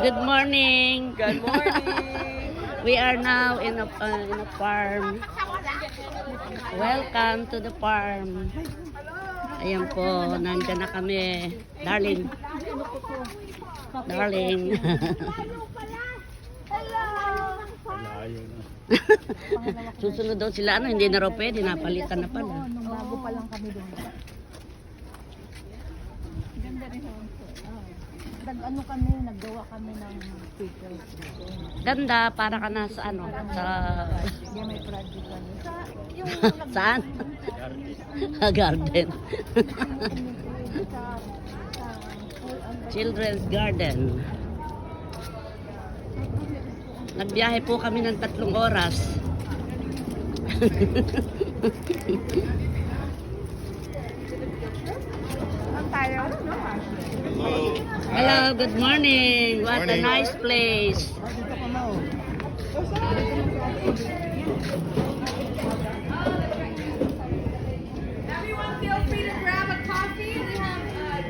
Good morning. Good morning. We are now in a farm. Welcome to the farm. Ayan po, nandyan na kami. Darling. Darling. Susunod daw sila, hindi na raw pwede, napalitan na pala. Bago pa lang kami doon. Ganda rin ano kami, naggawa kami ng pickles. Ganda, para ka na sa ano, sa... Hindi may project kami. Yung Saan? Garden. Children's garden. Nagbiyahe po kami ng 3 oras. Hello, good morning. What a nice place.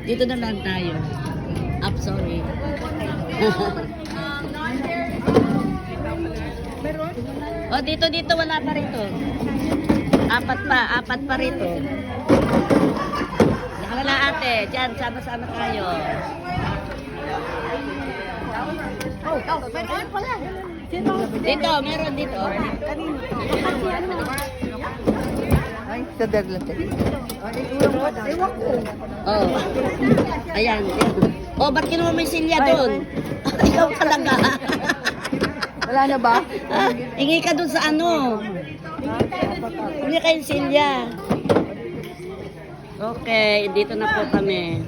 Dito na lang tayo. Up, sorry. Oh, dito wala pa rito. Apat pa rito. Wala ate, diyan sama-sama tayo. meron pala. Dito, meron dito. Ay, sa daglan tayo. Ewan ko. Oh. Ayan. Oh, ba't kinuha mo yung silya doon? Ikaw talaga. Wala na ba? Hingi ka doon sa ano. Hingi ka yung silya. Okay, dito na po kami.